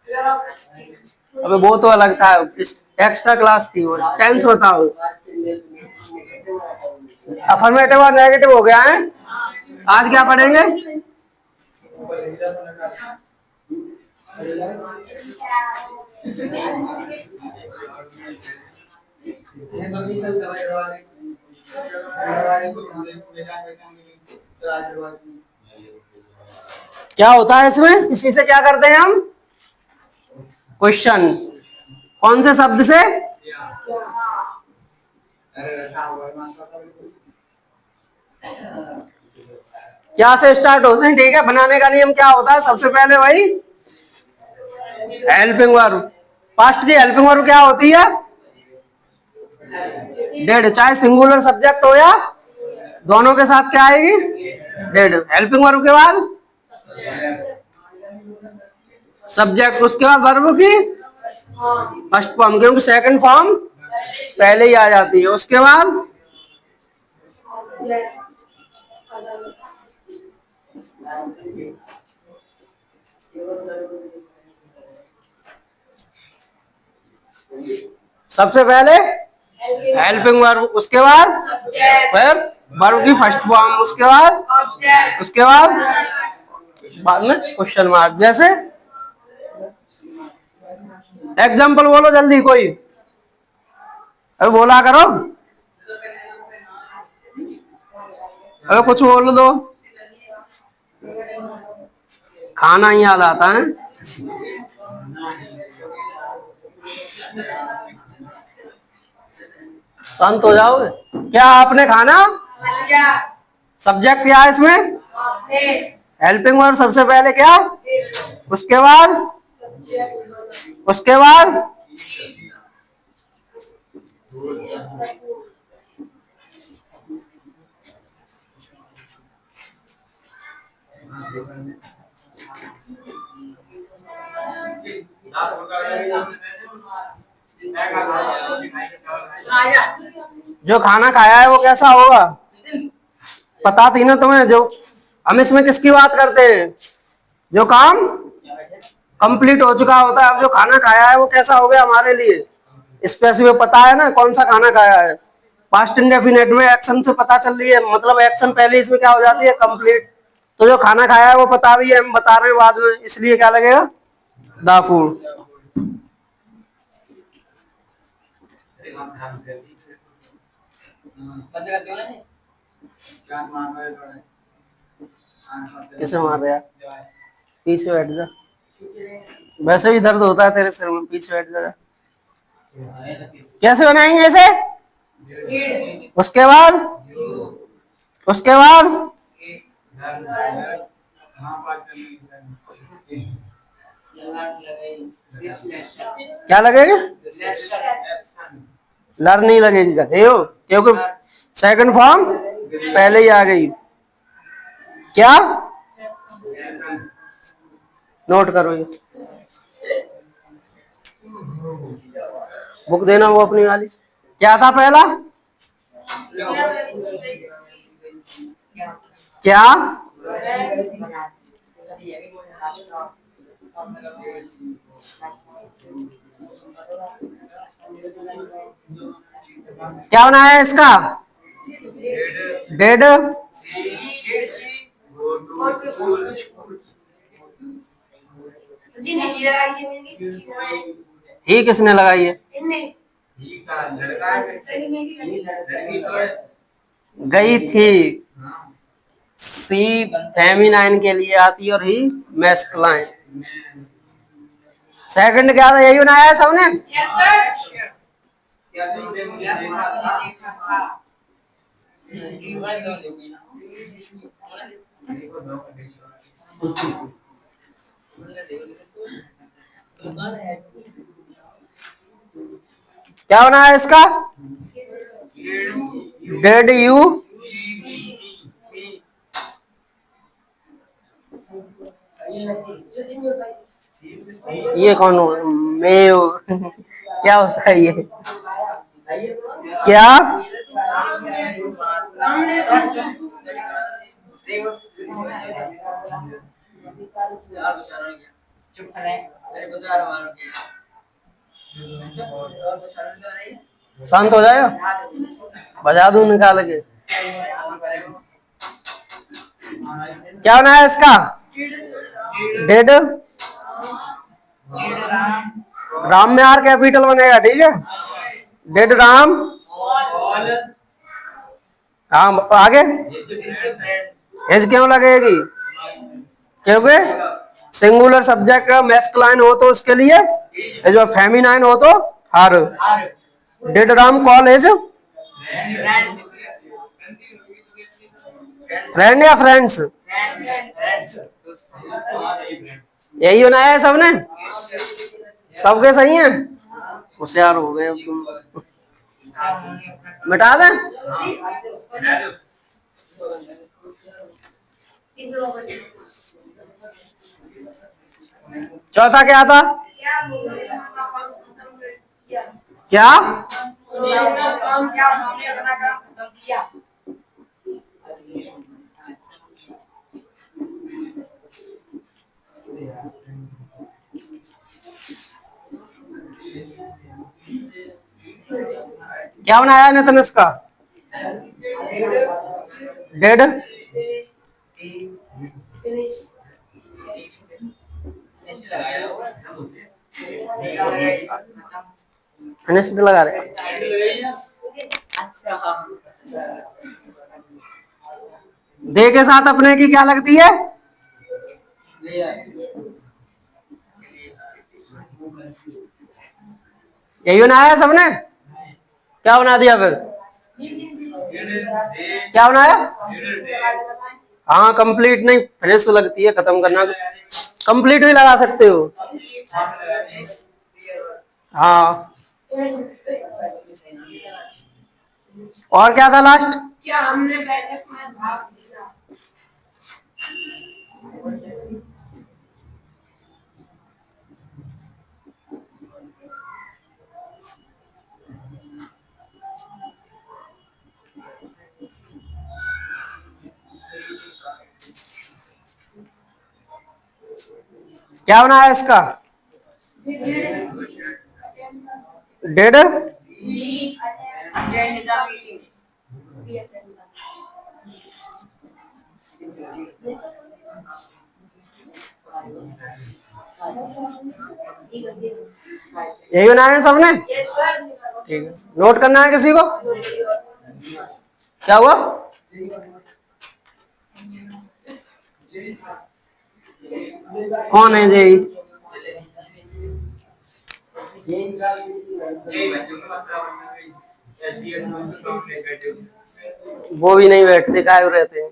अबे वो तो अलग था, एक्स्ट्रा क्लास थी वो। टेंस बताओ। अफर्मेटिव और नेगेटिव हो गया है। आज क्या पढ़ेंगे? क्या होता है इसमें? इसी से क्या करते हैं हम? क्वेश्चन। कौन से शब्द से? क्या से स्टार्ट होते हैं? ठीक है, बनाने का नियम क्या होता है? सबसे पहले वही हेल्पिंग वर्ब। पास्ट की हेल्पिंग वर्ब क्या होती है? डेड। चाहे सिंगुलर सब्जेक्ट हो या दोनों के साथ क्या आएगी? डेड। हेल्पिंग वर्ब के बाद सब्जेक्ट, उसके बाद वर्ब की फर्स्ट फॉर्म, क्योंकि सेकंड फॉर्म पहले ही आ जाती है। उसके बाद सबसे पहले हेल्पिंग वर्ब, उसके बाद फिर वर्ब की फर्स्ट फॉर्म, उसके बाद में क्वेश्चन मार्क। जैसे एग्जाम्पल बोलो जल्दी कोई, अरे बोला करो, अरे कुछ बोल दो। खाना ही याद आता है। शांत हो जाओगे? क्या आपने खाना? सब्जेक्ट क्या है इसमें? हेल्पिंग वर्ब सबसे पहले क्या? उसके बाद जो खाना खाया है वो कैसा होगा? पता थी ना तुम्हें। जो हम इसमें किसकी बात करते हैं? जो काम कंप्लीट हो चुका होता है। अब जो खाना खाया है वो कैसा हो गया हमारे लिए? स्पेसिफिक पता है ना कौन सा खाना खाया है। पास्ट इंडेफिनिट में एक्शन से पता चल रही है, मतलब एक्शन पहले इसमें क्या हो जाती है? कंप्लीट। तो जो खाना खाया है वो पता भी है, हम बता रहे हैं बाद में, इसलिए क्या लगेगा? The food. कैसे मार रहे यार? पीछे बैठ जा, वैसे भी दर्द होता है तेरे सिर में, पीछे बैठ जा। कैसे बनाएंगे इसे? उसके बाद क्या लगेगा? लर्न नहीं लगेगी गधे हो, क्योंकि सेकंड फॉर्म पहले ही आ गई। क्या? नोट करो ये, बुक देना वो अपनी वाली। क्या था पहला? क्या? क्या बनाया है इसका? डेड। ही किसने लगाई है? गई थी। सी फेमिनाइन के लिए आती है और ही मैस्कुलाइन। सेकंड क्या था? यही बनाया है सबने? क्या बनाया है इसका? Dead you. ये कौन हो? मेव। क्या होता है ये? क्या? शांत हो जाएगा, बजा दूं निकाल के। क्या होना है इसका? डेड, राम में आर कैपिटल बनेगा, ठीक है। डेड राम, राम आगे एज क्यों लगेगी? क्योंकि सिंगुलर सब्जेक्ट मैस्कुलाइन हो तो उसके लिए, जो फेमिनाइन हो तो her. Did Ram call as friend या फ्रेंड्स? यही होना है सबने, सबके सही है। होशियार हो गए अब तुम। मिटा दें? चौथा क्या था? क्या? क्या बनाया नितिन इसका? डेड, फिनिश्ड लगा रहे। दे के साथ अपने की क्या लगती है? यही बनाया सबने? क्या बना दिया फिर? क्या बनाया? हाँ कंप्लीट नहीं, फिनिश लगती है, खत्म करना। कंप्लीट भी लगा सकते हो। हाँ, और क्या था लास्ट? क्या हमने बैठक में भाग लिया? क्या बनाया इसका? डेड, यही बनाया है सबने? ठीक है, नोट करना है किसी को? क्या हुआ? कौन है जी? वो भी नहीं बैठते, गायब रहते हैं।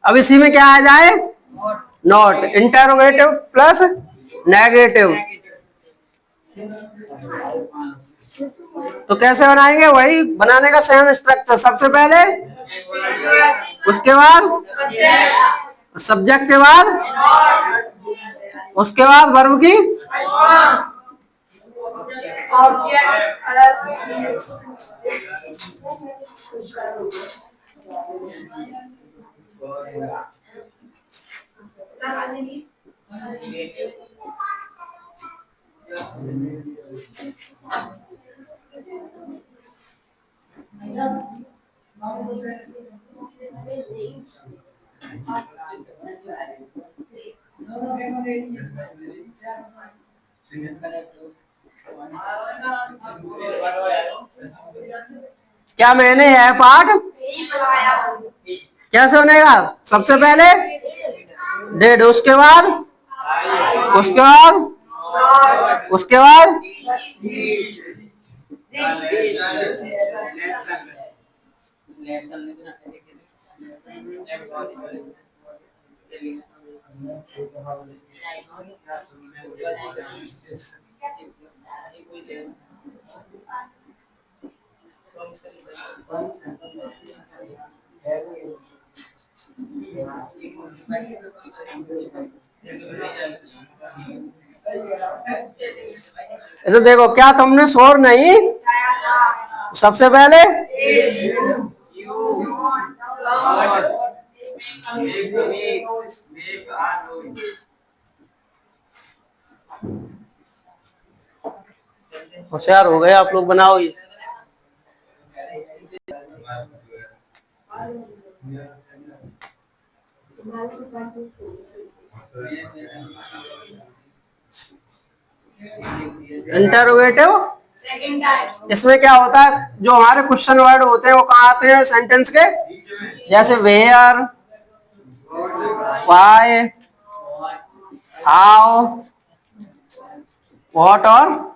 अब इसी में क्या आ जाए? Not, interrogative plus negative. तो कैसे बनाएंगे? वही बनाने का सेम स्ट्रक्चर, सबसे पहले उसके बाद सब्जेक्ट के बाद उसके बाद वर्ब की क्या मैंने है पाठ कैसे बनेगा? सबसे पहले डेड, उसके बाद उसके बाद उसके बाद तो देखो, क्या तुमने शोर नहीं? सबसे पहले होशियार हो गए आप लोग, बनाओ ये। इंटरोगेटिव, इसमें क्या होता है, जो हमारे क्वेश्चन वर्ड होते हैं वो कहाँ आते हैं सेंटेंस के, जैसे वेयर, व्हाई, हाउ, व्हाट और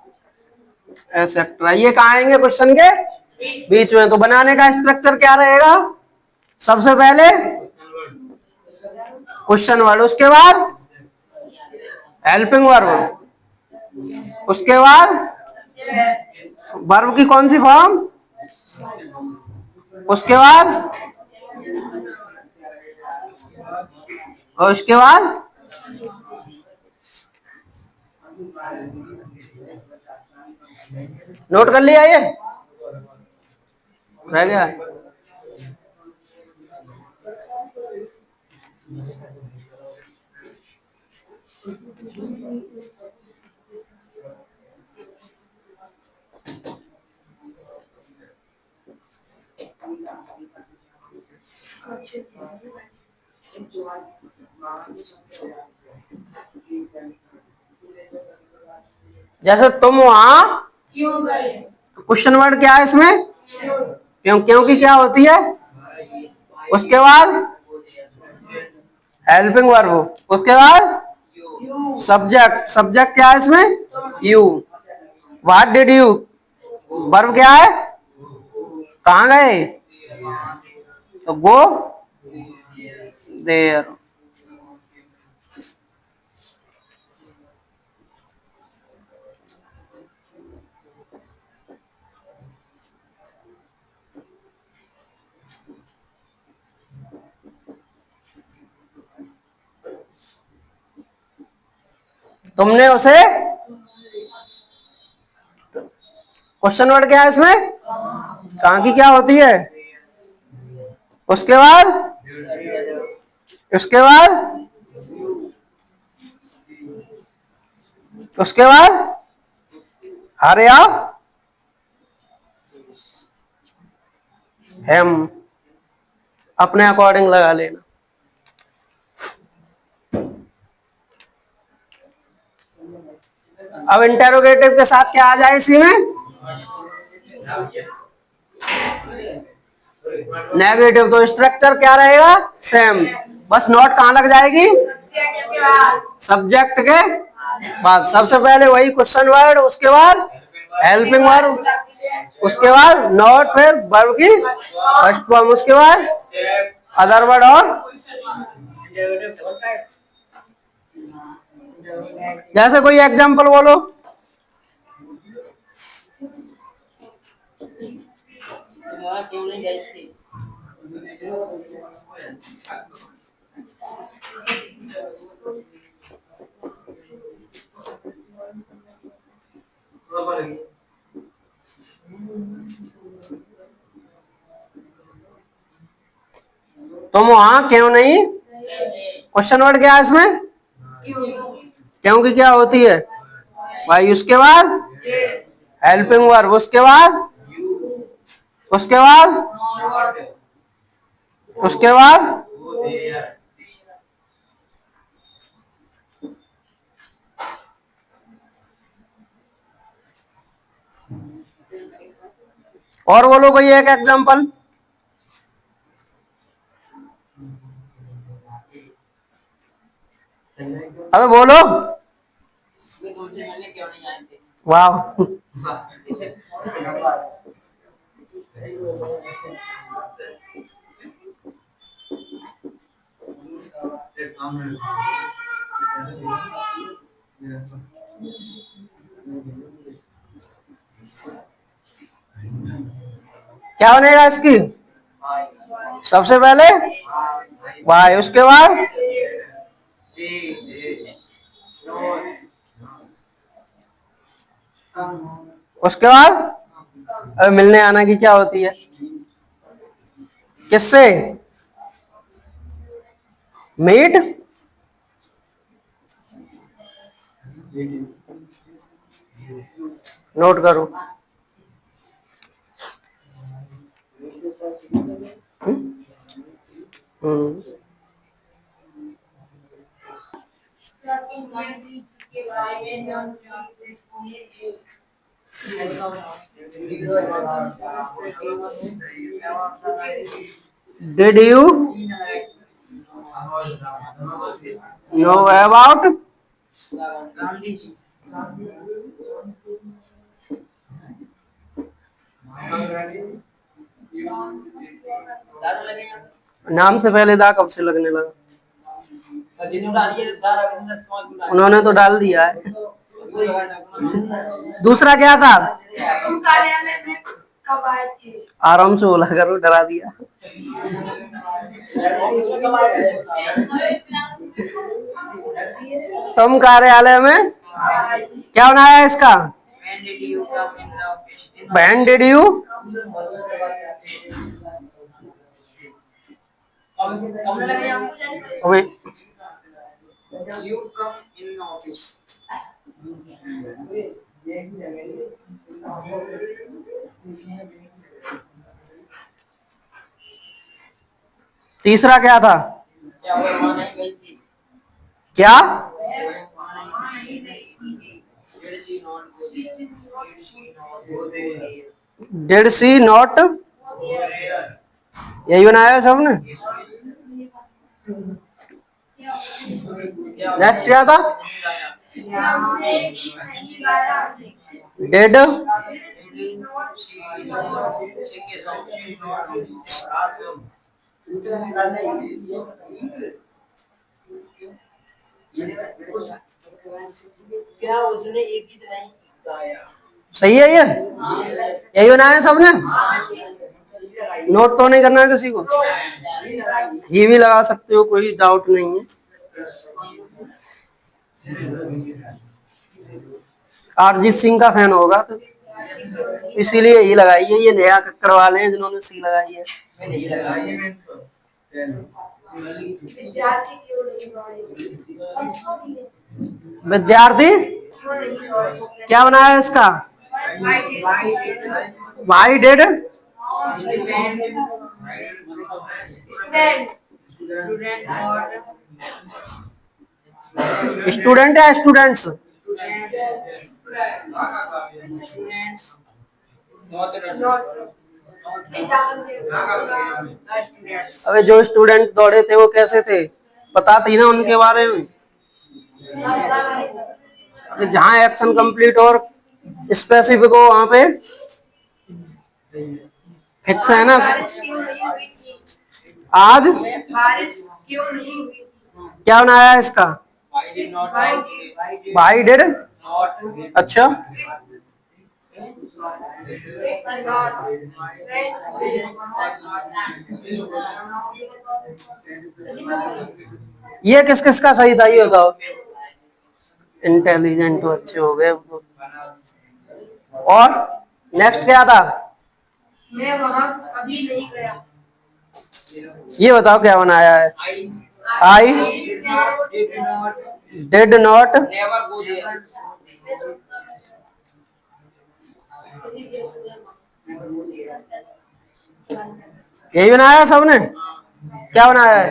एटसेट्रा, ये कहाँ आएंगे क्वेश्चन के बीच में। तो बनाने का स्ट्रक्चर क्या रहेगा, सबसे पहले क्वेश्चन वर्ड, उसके बाद हेल्पिंग वर्ब, उसके बाद वर्ब की कौन सी फॉर्म, उसके बाद, और उसके बाद नोट कर लिया, ये रह गया। जैसे तुम वहां, क्वेश्चन वर्ड क्या है इसमें, क्योंकि क्या होती है, उसके बाद हेल्पिंग वर्ब, उसके बाद सब्जेक्ट, सब्जेक्ट क्या है इसमें, you. What did you, verb क्या है, कहाँ गए, तो गो देयर। तुमने उसे, क्वेश्चन वर्ड क्या है इसमें, कहाँ की क्या होती है, उसके बाद, उसके बाद, उसके बाद हर या हेम, अपने अकॉर्डिंग लगा लेना। अब इंटेरोगेटिव के साथ क्या आ जाए इसी में, नेगेटिव। तो स्ट्रक्चर क्या रहेगा, सेम, बस नोट कहाँ लग जाएगी, सब्जेक्ट के बाद। सबसे पहले वही क्वेश्चन वर्ड, उसके बाद हेल्पिंग वर्ब, उसके बाद नोट, फिर वर्ब की फर्स्ट फॉर्म, उसके बाद अदर वर्ड। और जैसे कोई एग्जांपल बोलो, तुम वहां क्यों नहीं, क्वेश्चन वर्ड क्या है इसमें, क्योंकि क्या होती है भाई, उसके बाद हेल्पिंग वर्ब, उसके बाद, उसके बाद, उसके बाद और बोलो कोई एक एग्जांपल। अबे बोलो, वाह। क्या बनेगा इसकी, सबसे पहले वाई, उसके बाद उसके बाद अब मिलने आना की क्या होती है, किससे, मीट, नोट करो। हम्म। Did you know about नाम से पहले दा कब से लगने लगा? उन्होंने तो डाल दिया है। दूसरा क्या था? तुम कार्यालय में कब आए थे? आराम से बोला करो, डरा दिया। तुम कार्यालय में क्या बनाया है इसका? When did you wait, You come in office. तीसरा क्या था? क्या? Did she not? यही बनाया है सबने। नेक्स्ट क्या था? Did क्या उसने एक ही नहीं गाया? सही है ये? यही बनाया है सबने। नोट तो नहीं करना है किसी को, ये भी लगा सकते हो, कोई डाउट नहीं है। अरिजीत सिंह का फैन होगा तो इसीलिए यही लगाई है। ये नया कक्कड़ वाले हैं जिन्होंने सी लगाई है। विद्यार्थी क्यों नहीं पढ़े? विद्यार्थी क्या बनाया है इसका? वाई डेड स्टूडेंट या स्टूडेंट्स? अबे जो स्टूडेंट दौड़े थे वो कैसे थे, बताती ना उनके बारे में। अबे जहाँ एक्शन कंप्लीट और स्पेसिफिक हो वहां पे फिक्स है ना। आज बारिश क्यों नहीं हुई? क्या बनाया है इसका? भाई डिड। अच्छा, ये किस किस का सही था ये बताओ। इंटेलिजेंट तो अच्छे हो गए। और नेक्स्ट क्या था? मैं वहाँ कभी नहीं गया। ये बताओ क्या बनाया है? आई डिड नॉट यही बनाया है सबने। क्या बनाया है?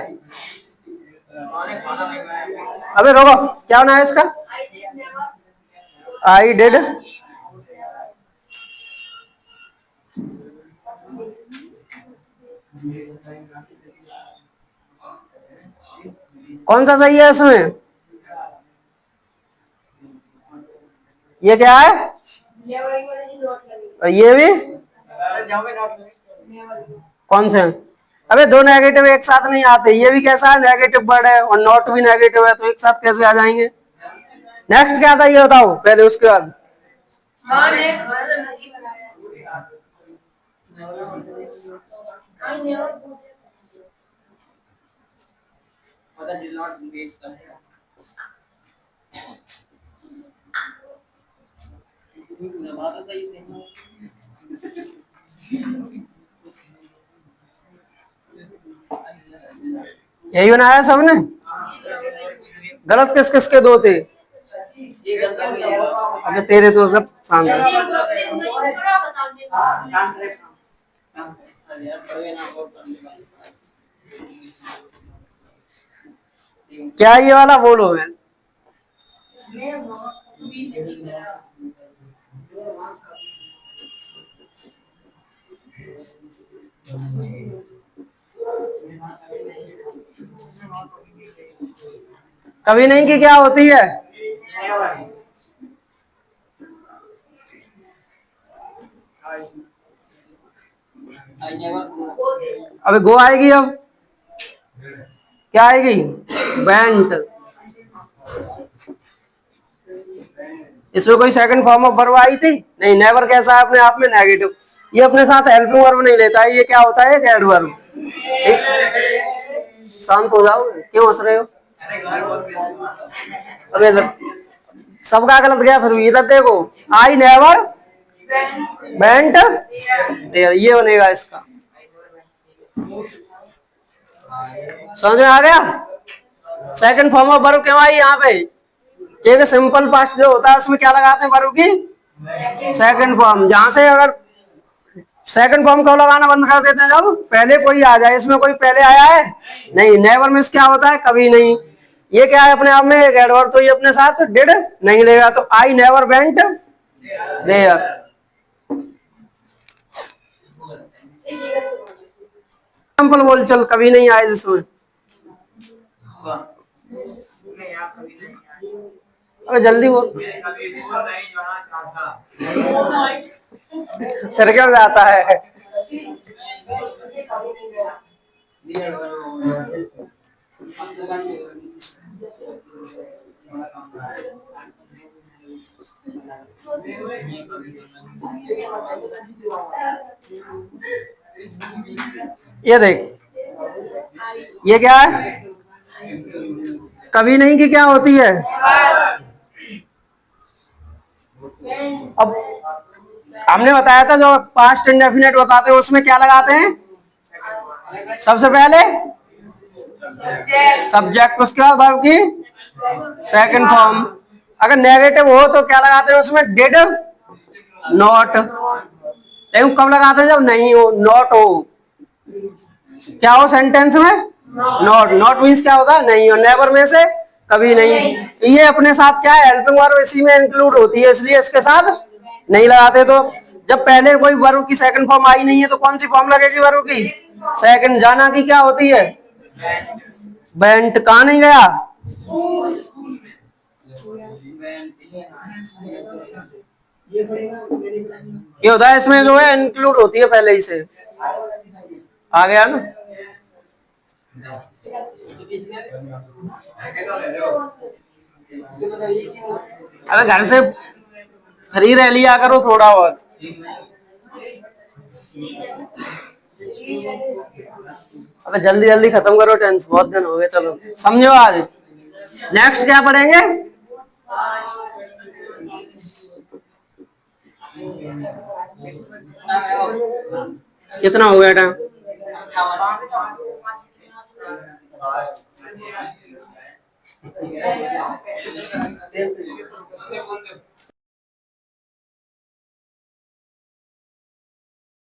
अबे रोको, क्या बनाया है इसका? आई डिड कौन सा सही है इसमें? ये क्या है? और ये भी कौन से? अबे दो नेगेटिव एक साथ नहीं आते। ये भी कैसा है? नेगेटिव वर्ड है और नॉट भी नेगेटिव है, तो एक साथ कैसे आ जाएंगे? नेक्स्ट क्या था ये बताओ पहले, उसके बाद। यही बनाया सबने। गलत किस किस के दो थे? अबे तेरे तो सब शांत है। क्या ये वाला बोलो है? कभी नहीं की क्या होती है? अबे गो आएगी अब। क्या आएगी? बेंट। इसमें कोई second form of verb I थी? नहीं। नेवर कैसा है अपने आप में? नेगेटिव। ये अपने साथ हेल्पिंग वर्ब नहीं लेता है, ये क्या होता है? Adverb. शांत हो जाओ, क्यों हंस रहे हो? अबे इधर सबका गलत गया फिर भी। इधर देखो, आई नेवर बेंट देयर, ये बनेगा इसका। समझ में आ गया? सेकंड फॉर्म ऑफ वर्ब क्यों आई यहाँ पे? क्योंकि सिंपल पास्ट जो होता है उसमें क्या लगाते हैं? वर्ब की सेकंड फॉर्म। जहां से अगर सेकंड फॉर्म कब लगाना बंद कर देते हैं? जब पहले कोई आ जाए। इसमें कोई पहले आया है? नहीं। नेवर में क्या होता है? कभी नहीं। ये क्या है अपने आप में? एक एडवर्ब, तो ये अपने साथ डिड नहीं लेगा, तो I never went there. Simple बोल चल, कभी नहीं आए जिसमें। अबे जल्दी बोल। फिर क्या जाता है? ये देख, ये क्या है? कभी नहीं की क्या होती है? अब हमने बताया था जो पास्ट इंडेफिनेट बताते हैं उसमें क्या लगाते हैं? सबसे पहले सब्जेक्ट, उसके बाद वर्ब की सेकंड फॉर्म। अगर नेगेटिव हो तो क्या लगाते हैं उसमें? Did not. लेकिन कब लगाते हैं? जब नहीं हो, नॉट हो। क्या हो सेंटेंस में? नॉट। नॉट मीन्स क्या होता है? नहीं हो। नेवर में से कभी नहीं। ये अपने साथ क्या है? हेल्पिंग वर्ब इसी में इंक्लूड होती है, इसलिए इसके साथ नहीं लगाते। तो जब पहले कोई वर्ब की सेकंड फॉर्म आई नहीं है तो कौन सी फॉर्म लगेगी वर्ब की? सेकंड। जाना की क्या होती है? बेंट। कहाँ नहीं गया? ये होता है इसमें जो है इंक्लूड होती है पहले ही से। आ गया ना? अरे घर से फ्री रह लिया करो थोड़ा बहुत। अबे जल्दी जल्दी खत्म करो टेंस, बहुत दिन हो गए। चलो समझो आज। नेक्स्ट क्या पढ़ेंगे? कितना हो गया टाइम?